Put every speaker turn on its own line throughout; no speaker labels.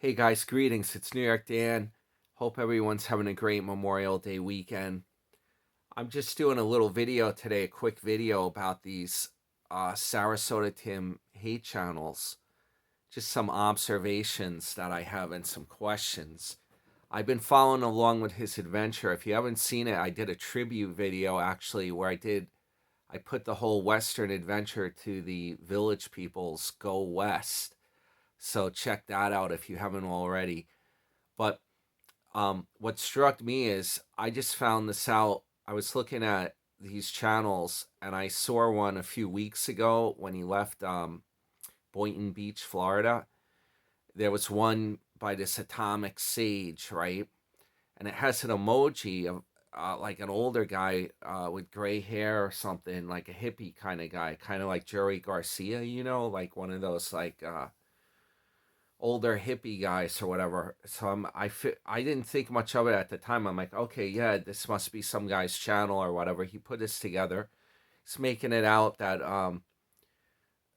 Hey guys, greetings. It's New York Dan. Hope everyone's having a great Memorial Day weekend. I'm just doing a little video today, a quick video about these Sarasota Tim hate channels. Just some observations that I have and some questions. I've been following along with his adventure. If you haven't seen it, I did a tribute video actually where I put the whole Western adventure to the Village People's Go West. So check that out if you haven't already. But what struck me is I just found this out. I was looking at these channels and I saw one a few weeks ago when he left Boynton Beach, Florida. There was one by this Atomic Sage, right? And it has an emoji of like an older guy with gray hair or something, like a hippie kind of guy, kind of like Jerry Garcia, like one of those like older hippie guys or whatever. So I didn't think much of it at the time. I'm like, okay, yeah, this must be some guy's channel or whatever. He put this together. He's making it out that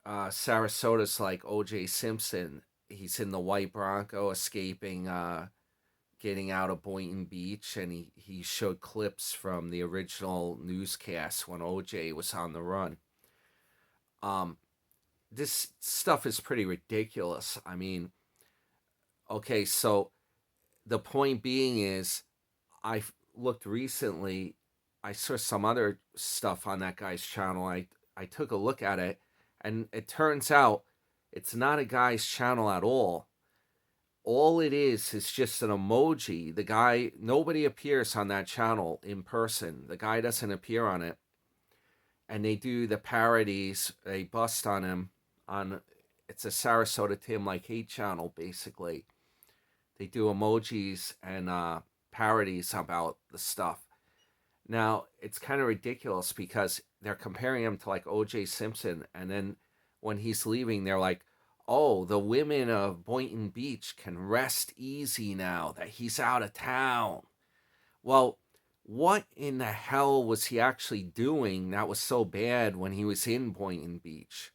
Sarasota's like O.J. Simpson. He's in the white Bronco escaping, getting out of Boynton Beach, and he showed clips from the original newscast when O.J. was on the run. Um, this stuff is pretty ridiculous. I mean, okay, so the point being is I looked recently, I saw some other stuff on that guy's channel. I took a look at it, and it turns out it's not a guy's channel at all. All it is just an emoji. The guy, nobody appears on that channel in person. The guy doesn't appear on it. And they do the parodies, they bust on him on, it's a Sarasota Tim like hate channel basically. They do emojis and parodies about the stuff. Now, it's kind of ridiculous because they're comparing him to like O.J. Simpson, and then when he's leaving, they're like, oh, the women of Boynton Beach can rest easy now that he's out of town. Well, what in the hell was he actually doing that was so bad when he was in Boynton Beach?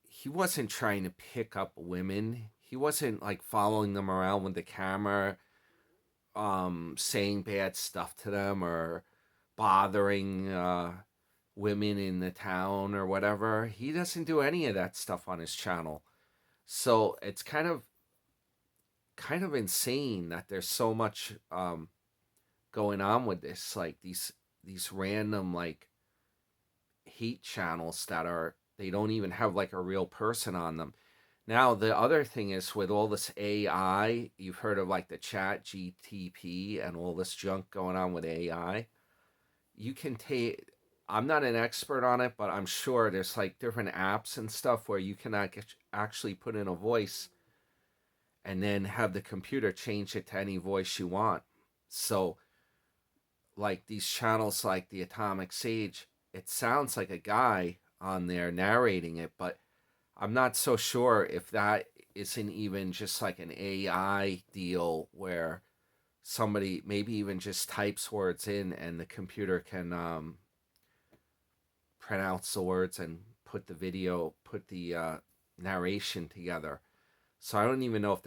He wasn't trying to pick up women. He wasn't like following them around with the camera, saying bad stuff to them or bothering women in the town or whatever. He doesn't do any of that stuff on his channel. So it's kind of insane that there's so much going on with this, like these random like hate channels that are, they don't even have like a real person on them. Now, the other thing is with all this AI, you've heard of like the chat GTP and all this junk going on with AI. You can take, I'm not an expert on it, but I'm sure there's like different apps and stuff where you can actually put in a voice and then have the computer change it to any voice you want. So, like these channels like the Atomic Sage, it sounds like a guy on there narrating it, but I'm not so sure if that isn't even just like an AI deal where somebody maybe even just types words in and the computer can pronounce the words and put the narration together. So I don't even know if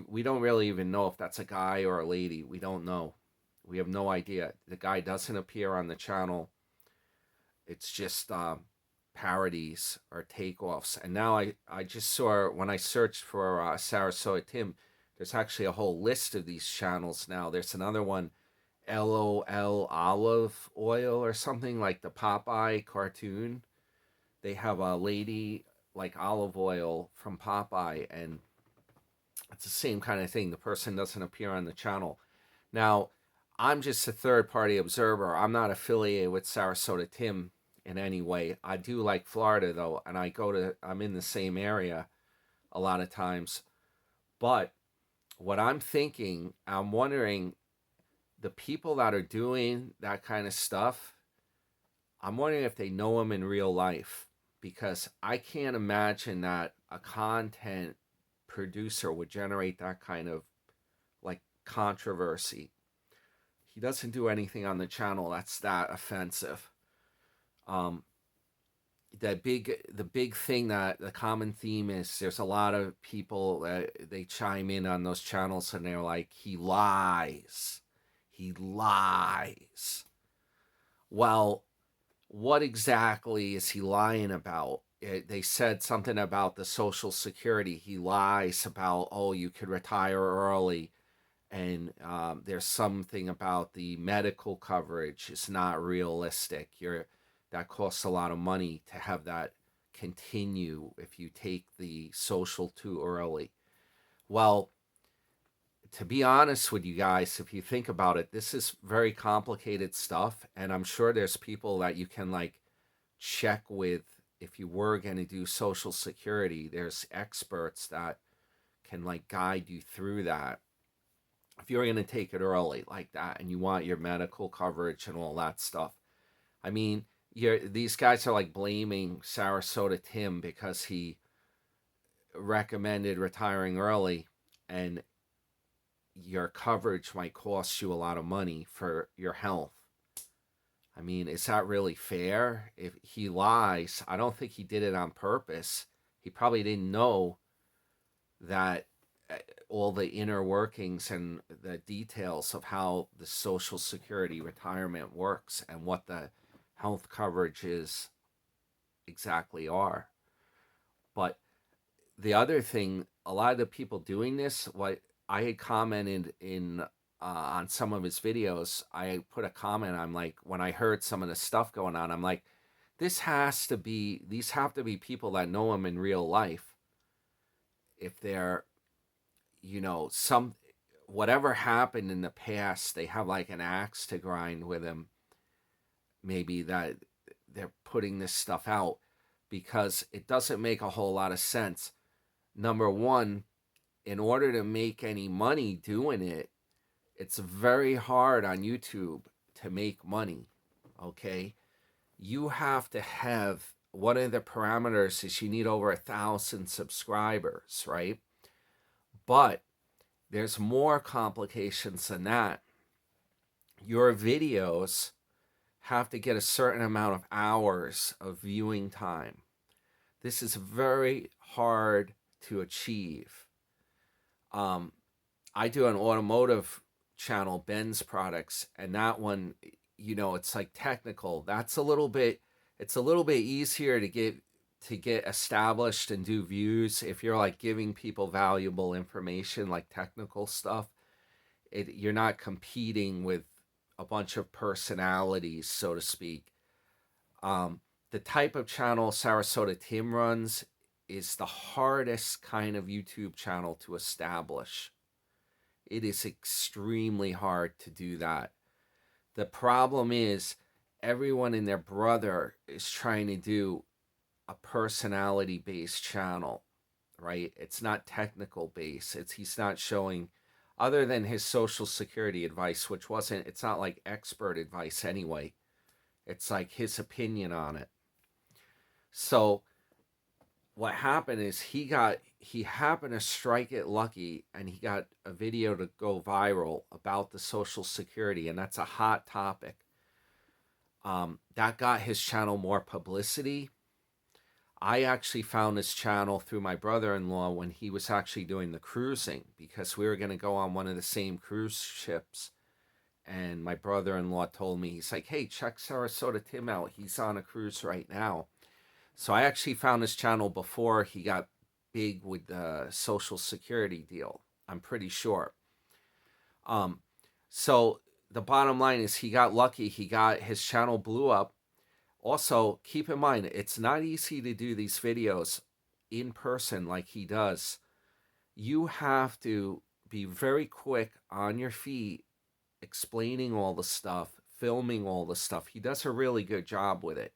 we don't really even know if that's a guy or a lady. We don't know. We have no idea. The guy doesn't appear on the channel. It's just parodies or takeoffs. And now I just saw when I searched for Sarasota Tim, there's actually a whole list of these channels now. There's another one, LOL Olive Oil or something like the Popeye cartoon. They have a lady like olive oil from Popeye, and it's the same kind of thing. The person doesn't appear on the channel. Now, I'm just a third party observer. I'm not affiliated with Sarasota Tim in any way. I do like Florida though, and I'm in the same area a lot of times. But what I'm thinking, I'm wondering, the people that are doing that kind of stuff, I'm wondering if they know him in real life, because I can't imagine that a content producer would generate that kind of like controversy. He doesn't do anything on the channel that's that offensive. Um, the big thing, that the common theme is, there's a lot of people that they chime in on those channels and they're like, he lies. He lies. Well, what exactly is he lying about? They said something about the Social Security. He lies about, oh, you could retire early. And there's something about the medical coverage. It's not realistic. That costs a lot of money to have that continue if you take the social too early. Well, to be honest with you guys, if you think about it, this is very complicated stuff, and I'm sure there's people that you can like check with if you were going to do Social Security. There's experts that can like guide you through that. If you're going to take it early like that and you want your medical coverage and all that stuff. I mean, these guys are like blaming Sarasota Tim because he recommended retiring early, and your coverage might cost you a lot of money for your health. I mean, is that really fair? If he lies, I don't think he did it on purpose. He probably didn't know that all the inner workings and the details of how the Social Security retirement works and what the health coverages exactly are. But the other thing, a lot of the people doing this, what I had commented in on some of his videos, I put a comment. I'm like, when I heard some of the stuff going on, I'm like, these have to be people that know him in real life. If they're, some whatever happened in the past, they have like an axe to grind with him. Maybe that they're putting this stuff out because it doesn't make a whole lot of sense. Number one, in order to make any money doing it, it's very hard on YouTube to make money. Okay, you have to have, one of the parameters is you need over 1,000 subscribers, right? But there's more complications than that. Your videos have to get a certain amount of hours of viewing time. This is very hard to achieve. I do an automotive channel, Ben's Products, and that one, it's like technical. It's a little bit easier to get established and do views if you're like giving people valuable information, like technical stuff. You're not competing with a bunch of personalities, so to speak. The type of channel Sarasota Tim runs is the hardest kind of YouTube channel to establish. It is extremely hard to do that. The problem is everyone and their brother is trying to do a personality-based channel, right? It's not technical based. He's not showing, other than his Social Security advice, which it's not like expert advice anyway. It's like his opinion on it. So what happened is he happened to strike it lucky, and he got a video to go viral about the Social Security, and that's a hot topic. That got his channel more publicity. I actually found this channel through my brother-in-law when he was actually doing the cruising, because we were going to go on one of the same cruise ships. And my brother-in-law told me, he's like, hey, check Sarasota Tim out. He's on a cruise right now. So I actually found this channel before he got big with the Social Security deal. I'm pretty sure. So the bottom line is he got lucky. His channel blew up. Also, keep in mind, it's not easy to do these videos in person like he does. You have to be very quick on your feet, explaining all the stuff, filming all the stuff. He does a really good job with it.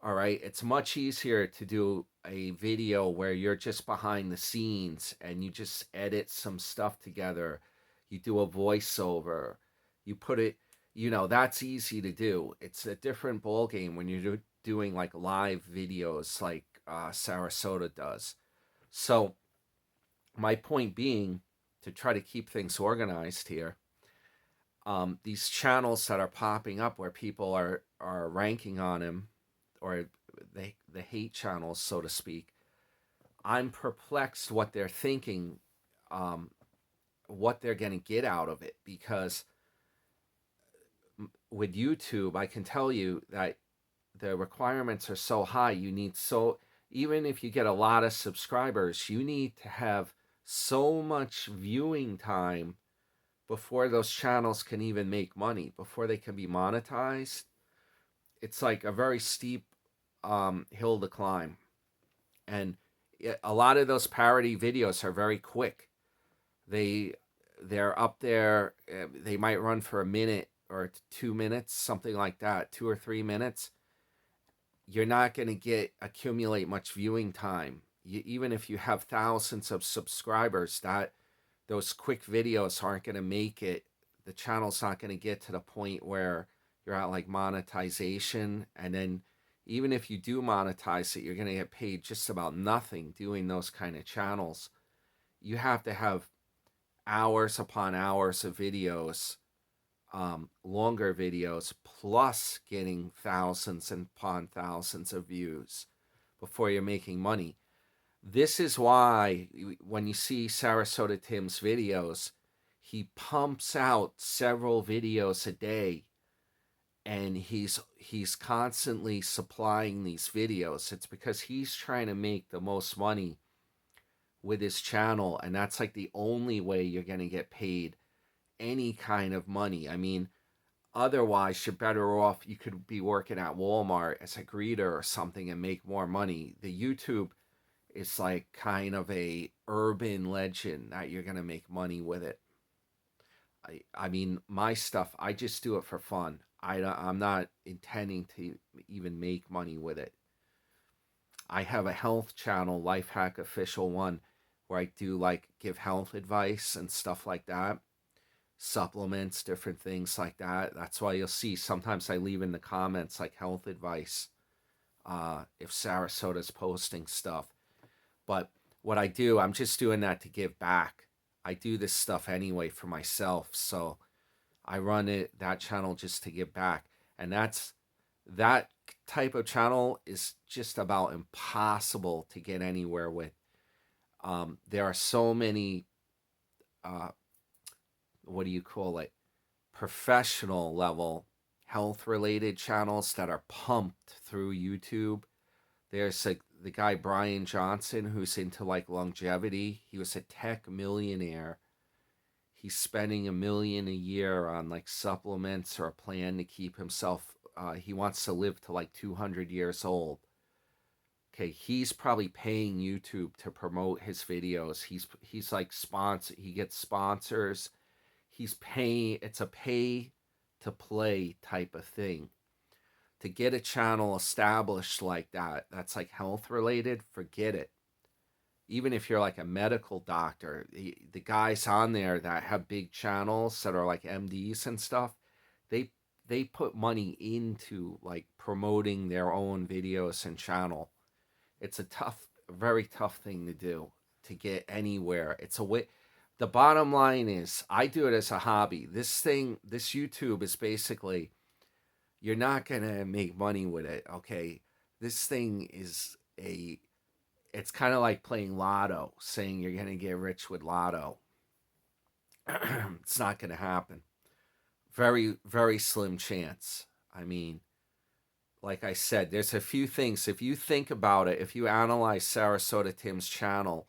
All right. It's much easier to do a video where you're just behind the scenes and you just edit some stuff together. You do a voiceover. You put it, that's easy to do. It's a different ballgame when you're doing like live videos like Sarasota does. So my point being, to try to keep things organized here, these channels that are popping up where people are ranking on him, or the hate channels, so to speak. I'm perplexed what they're thinking, um, what they're going to get out of it, because with YouTube, I can tell you that the requirements are so high. You need so Even if you get a lot of subscribers, you need to have so much viewing time before those channels can even make money, before they can be monetized. It's like a very steep hill to climb. And a lot of those parody videos are very quick. They they're up there. They might run for a minute or 2 minutes, something like that, 2 or 3 minutes. You're not going to accumulate much viewing time. Even if you have thousands of subscribers, that those quick videos aren't going to make it. The channel's not going to get to the point where you're at like monetization. And then even if you do monetize it, you're going to get paid just about nothing doing those kind of channels. You have to have hours upon hours of videos, longer videos, plus getting thousands and upon thousands of views before you're making money. This is why when you see Sarasota Tim's videos, he pumps out several videos a day, and he's constantly supplying these videos. It's because he's trying to make the most money with his channel, and that's like the only way you're going to get paid any kind of money. I mean, otherwise you're better off, you could be working at Walmart as a greeter or something and make more money. The YouTube is like kind of a urban legend that you're going to make money with it. I mean, my stuff, I just do it for fun. I'm not intending to even make money with it. I have a health channel, Life Hack Official One, where I do like give health advice and stuff like that, supplements, different things like that. That's why you'll see sometimes I leave in the comments like health advice, if Sarasota's posting stuff. But what I do, I'm just doing that to give back. I do this stuff anyway for myself, so I run that channel just to give back. And that type of channel is just about impossible to get anywhere with. There are so many, what do you call it, professional level health related channels that are pumped through YouTube. There's like the guy Brian Johnson, who's into like longevity. He was a tech millionaire. He's spending $1 million a year on like supplements or a plan to keep himself. He wants to live to like 200 years old. Okay, he's probably paying YouTube to promote his videos. He's like sponsor. He gets sponsors. He's paying. It's a pay to play type of thing. To get a channel established like that, that's like health related, forget it. Even if you're like a medical doctor, the guys on there that have big channels that are like MDs and stuff, they put money into like promoting their own videos and channel. It's a very tough thing to do to get anywhere. It's a way. The bottom line is, I do it as a hobby. This YouTube is basically, you're not gonna make money with it, okay? This thing is it's kind of like playing lotto, saying you're gonna get rich with lotto. It's not gonna happen. Very, very slim chance. I mean, like I said, there's a few things. If you think about it, if you analyze Sarasota Tim's channel,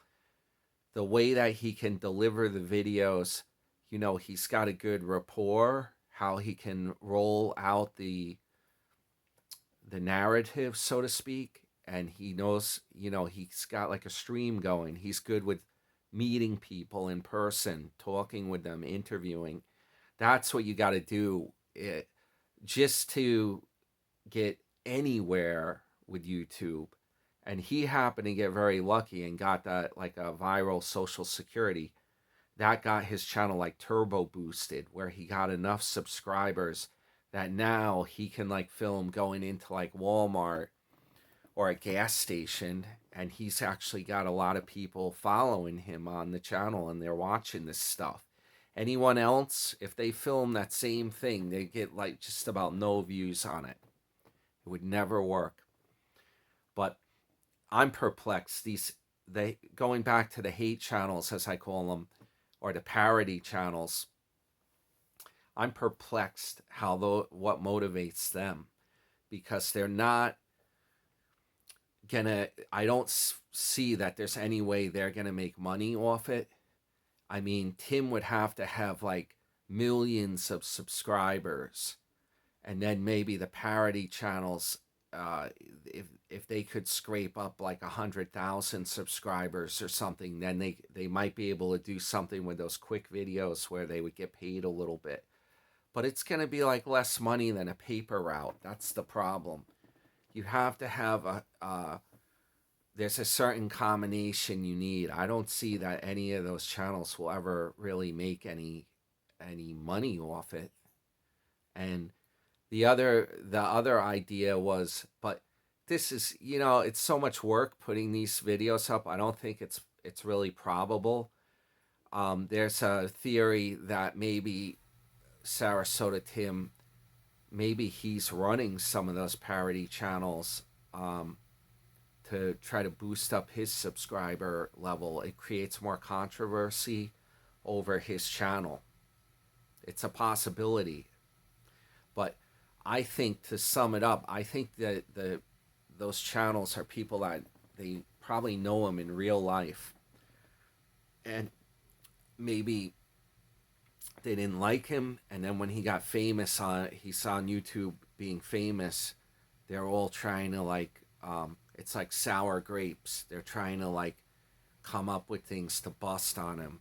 the way that he can deliver the videos, he's got a good rapport, how he can roll out the narrative, so to speak, and he knows, he's got like a stream going. He's good with meeting people in person, talking with them, interviewing. That's what you got to do just to get anywhere with YouTube. And he happened to get very lucky and got that like a viral social security. That got his channel like turbo boosted, where he got enough subscribers that now he can like film going into like Walmart or a gas station, and he's actually got a lot of people following him on the channel, and they're watching this stuff. Anyone else, if they film that same thing, they get like just about no views on it. It would never work. I'm perplexed. They going back to the hate channels, as I call them, or the parody channels. I'm perplexed what motivates them, because they're not gonna. I don't see that there's any way they're gonna make money off it. I mean, Tim would have to have like millions of subscribers, and then maybe the parody channels, if they could scrape up like 100,000 subscribers or something, then they might be able to do something with those quick videos where they would get paid a little bit. But it's going to be like less money than a paper route. That's the problem. You have to have there's a certain combination you need. I don't see that any of those channels will ever really make any money off it. And the other idea was, but this is, it's so much work putting these videos up. I don't think it's really probable. There's a theory that maybe Sarasota Tim, maybe he's running some of those parody channels to try to boost up his subscriber level. It creates more controversy over his channel. It's a possibility. But I think, to sum it up, I think that those channels are people that they probably know him in real life, and maybe they didn't like him, and then when he got famous, he's on YouTube being famous, they're all trying to like, it's like sour grapes. They're trying to like come up with things to bust on him.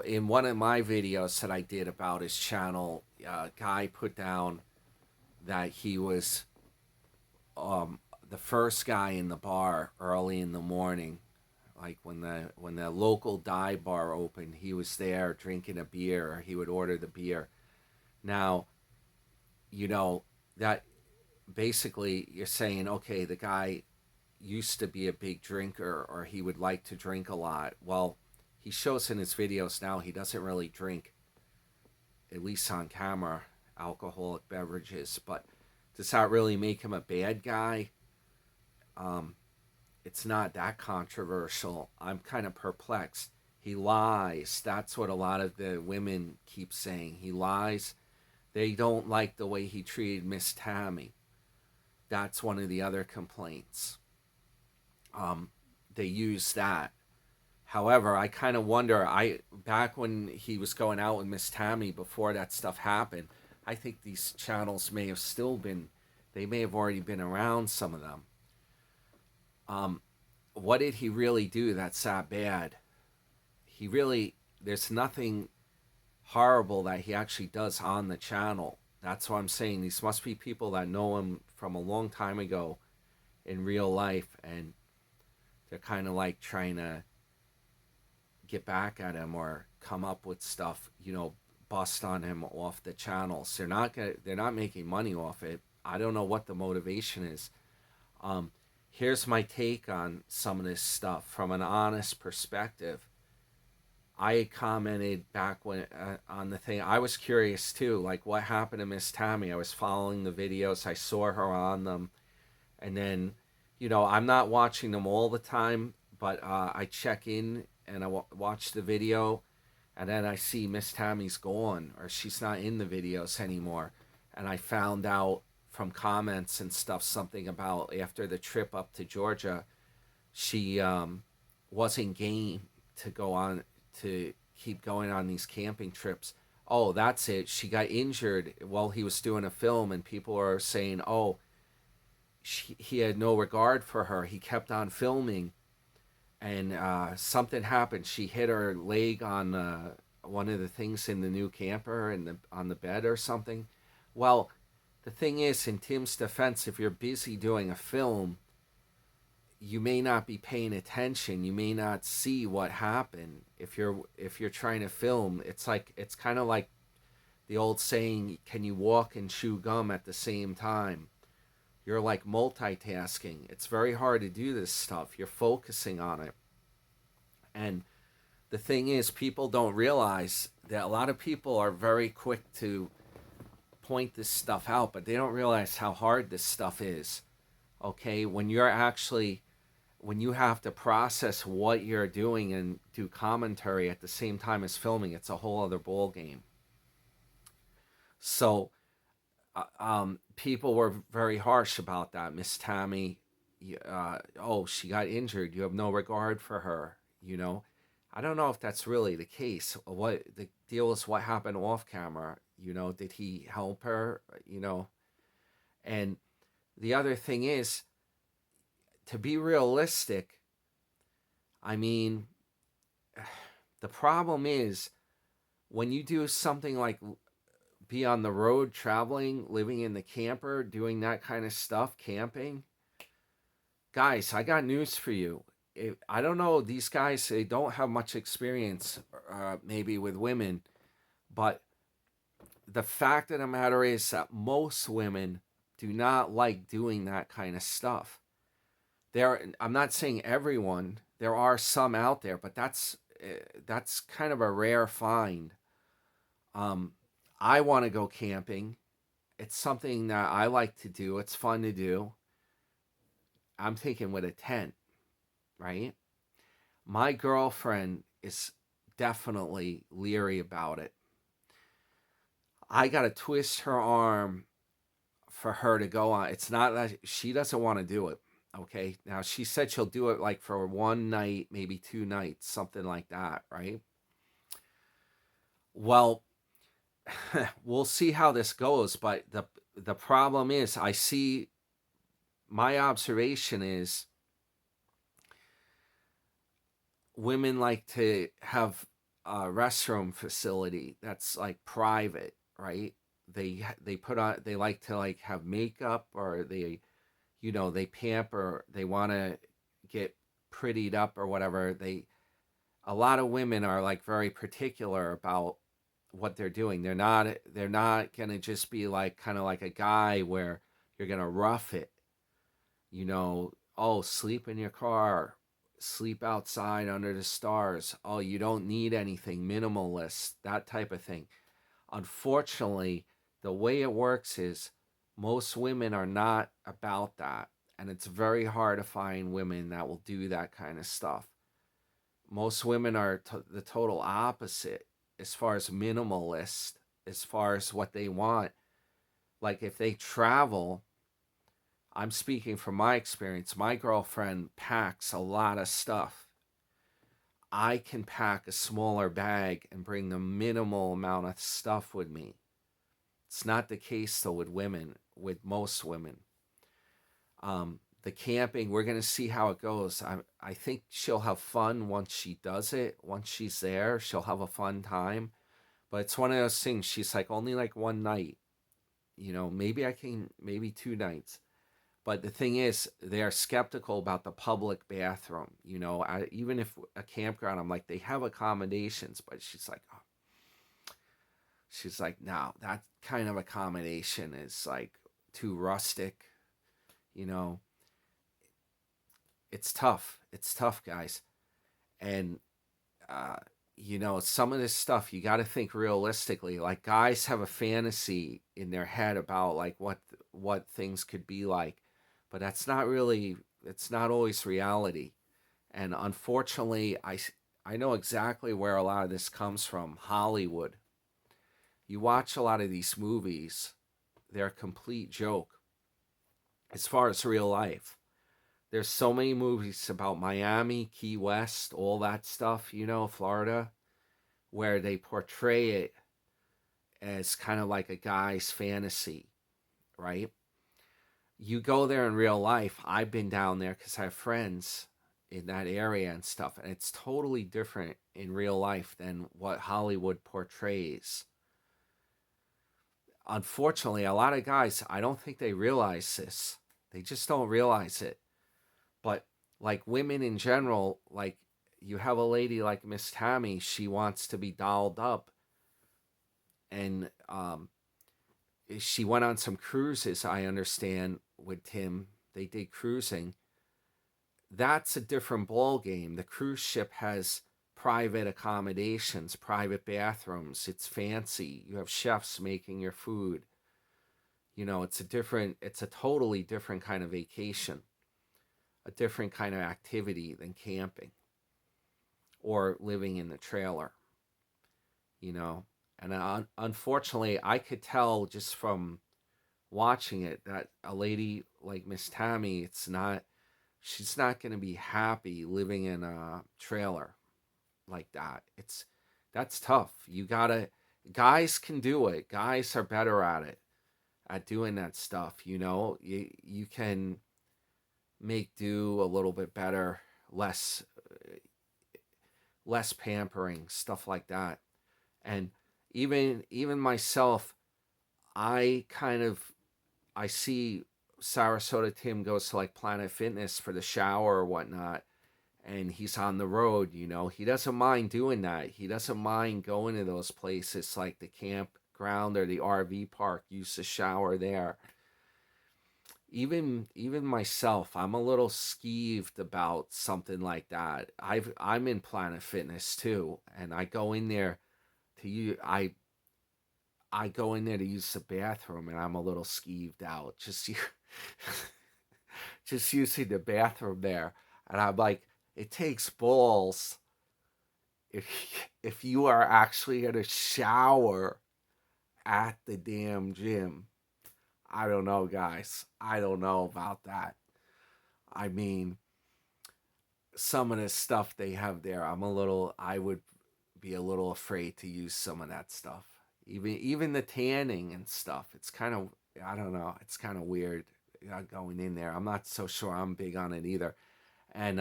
In one of my videos that I did about his channel, a guy put down that he was the first guy in the bar early in the morning, like when the local dive bar opened. He was there drinking a beer, or he would order the beer. Now, that basically you're saying, okay, the guy used to be a big drinker, or he would like to drink a lot. Well, he shows in his videos now he doesn't really drink, at least on camera, alcoholic beverages. But does that really make him a bad guy? It's not that controversial. I'm kind of perplexed. He lies. That's what a lot of the women keep saying. He lies. They don't like the way he treated Miss Tammy. That's one of the other complaints. They use that. However, I kind of wonder, back when he was going out with Miss Tammy, before that stuff happened, I think these channels may have still been, they may have already been around, some of them. What did he really do that's that bad? There's nothing horrible that he actually does on the channel. That's what I'm saying. These must be people that know him from a long time ago in real life, and they're kind of like trying to get back at him or come up with stuff, bust on him off the channels. They're not making money off it. I don't know what the motivation is. Here's my take on some of this stuff from an honest perspective. I commented back when on the thing. I was curious too, like what happened to Miss Tammy. I was following the videos. I saw her on them, and then, I'm not watching them all the time, but I check in and I watch the video, and then I see Miss Tammy's gone, or she's not in the videos anymore. And I found out from comments and stuff something about after the trip up to Georgia, she wasn't game to go on, to keep going on these camping trips. Oh, that's it. She got injured while he was doing a film, and people are saying, oh, he had no regard for her. He kept on filming, and something happened. She hit her leg on one of the things in the new camper and on the bed or something. Well, the thing is, in Tim's defense, if you're busy doing a film, you may not be paying attention. You may not see what happened. If you're trying to film, it's kind of like the old saying, can you walk and chew gum at the same time? You're like multitasking. It's very hard to do this stuff. You're focusing on it. And the thing is, people don't realize that a lot of people are very quick to point this stuff out, but they don't realize how hard this stuff is. Okay, when you have to process what you're doing and do commentary at the same time as filming, it's a whole other ball game. So people were very harsh about that. Miss Tammy, oh, she got injured. You have no regard for her. You know, I don't know if that's really the case. What the deal is? What happened off camera? You know, did he help her? You know, and the other thing is, to be realistic, I mean, the problem is when you do something like be on the road, traveling, living in the camper, doing that kind of stuff, camping. Guys, I got news for you. I don't know, these guys, they don't have much experience, maybe with women, but the fact of the matter is that most women do not like doing that kind of stuff. I'm not saying everyone. There are some out there, but that's kind of a rare find. Um, I want to go camping. It's something that I like to do. It's fun to do. I'm thinking with a tent, right? My girlfriend is definitely leery about it. I got to twist her arm for her to go on. It's not that she doesn't want to do it. Okay. Now, she said she'll do it like for one night, maybe 2 nights, something like that, right? Well, we'll see how this goes, but the problem is I see my observation is women like to have a restroom facility that's like private, right? They put on, they like to like have makeup, or they pamper, they want to get prettied up or whatever. A lot of women are like very particular about what they're doing. They're not going to just be like kind of like a guy where you're going to rough it, oh, sleep in your car, sleep outside under the stars. Oh, you don't need anything, minimalist, that type of thing. Unfortunately, the way it works is most women are not about that. And it's very hard to find women that will do that kind of stuff. Most women are the total opposite as far as minimalist, as far as what they want. Like if they travel, I'm speaking from my experience. My girlfriend packs a lot of stuff. I can pack a smaller bag and bring the minimal amount of stuff with me. It's not the case though with most women. The camping, we're gonna see how it goes. I think she'll have fun once she does it. Once she's there, she'll have a fun time. But it's one of those things. She's like only like one night. Maybe 2 nights. But the thing is, they are skeptical about the public bathroom. Even if a campground, I'm like, they have accommodations, but she's like, no, that kind of accommodation is like too rustic. You know, it's tough. It's tough, guys. And uh, some of this stuff you got to think realistically. Like guys have a fantasy in their head about like what things could be like, but that's not really. It's not always reality. And unfortunately, I know exactly where a lot of this comes from. Hollywood. You watch a lot of these movies; they're a complete joke as far as real life. There's so many movies about Miami, Key West, all that stuff, Florida, where they portray it as kind of like a guy's fantasy, right? You go there in real life. I've been down there because I have friends in that area and stuff, and it's totally different in real life than what Hollywood portrays. Unfortunately, a lot of guys, I don't think they realize this. They just don't realize it. But like women in general, like you have a lady like Miss Tammy, she wants to be dolled up, and she went on some cruises. I understand with Tim, they did cruising. That's a different ball game. The cruise ship has private accommodations, private bathrooms. It's fancy. You have chefs making your food. You know, it's a totally different kind of vacation, a different kind of activity than camping or living in the trailer, you know. And unfortunately, I could tell just from watching it that a lady like Miss Tammy, she's not going to be happy living in a trailer like that. That's tough. Guys can do it. Guys are better at it, at doing that stuff, you know. You can make do a little bit better, less less pampering, stuff like that. And even myself, I kind of I see Sarasota Tim goes to like Planet Fitness for the shower or whatnot, and he's on the road, you know. He doesn't mind doing that. He doesn't mind going to those places like the campground or the RV park, use the shower there. Even myself, I'm a little skeeved about something like that. I'm in Planet Fitness too, and I go in there to use the bathroom, and I'm a little skeeved out. Just using the bathroom there, and I'm like, it takes balls if if you are actually in a shower at the damn gym. I don't know, guys. I don't know about that. I mean, some of the stuff they have there, I would be a little afraid to use some of that stuff. Even the tanning and stuff. It's kind of, I don't know. It's kind of weird going in there. I'm not so sure I'm big on it either. And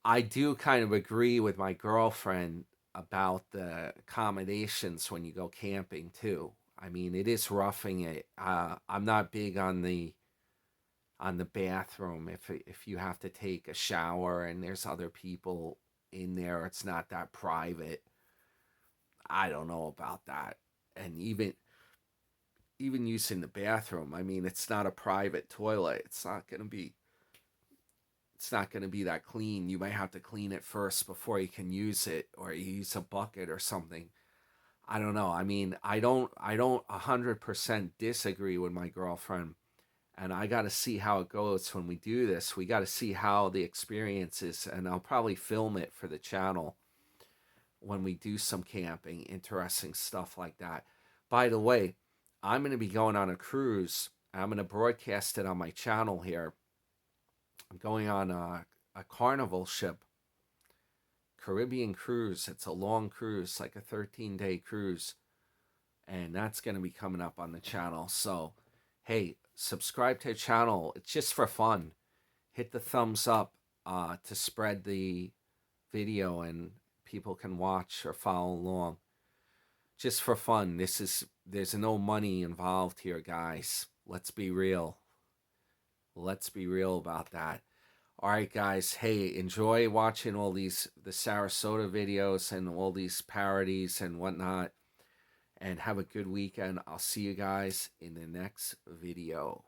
I do kind of agree with my girlfriend about the accommodations when you go camping too. I mean, it is roughing it. I'm not big on the bathroom. If you have to take a shower and there's other people in there, it's not that private. I don't know about that. And even using the bathroom, I mean, it's not a private toilet. It's not going to be that clean. You might have to clean it first before you can use it, or you use a bucket or something. I don't know. I mean, I don't 100% disagree with my girlfriend, and I got to see how it goes when we do this. We got to see how the experience is, and I'll probably film it for the channel when we do some camping, interesting stuff like that. By the way, I'm going to be going on a cruise. I'm going to broadcast it on my channel here. I'm going on a carnival ship, Caribbean cruise. It's a long cruise, like a 13-day cruise. And that's going to be coming up on the channel. So, hey, subscribe to the channel. It's just for fun. Hit the thumbs up to spread the video and people can watch or follow along. Just for fun. There's no money involved here, guys. Let's be real. Let's be real about that. All right, guys. Hey, enjoy watching the Sarasota videos and all these parodies and whatnot. And have a good weekend. I'll see you guys in the next video.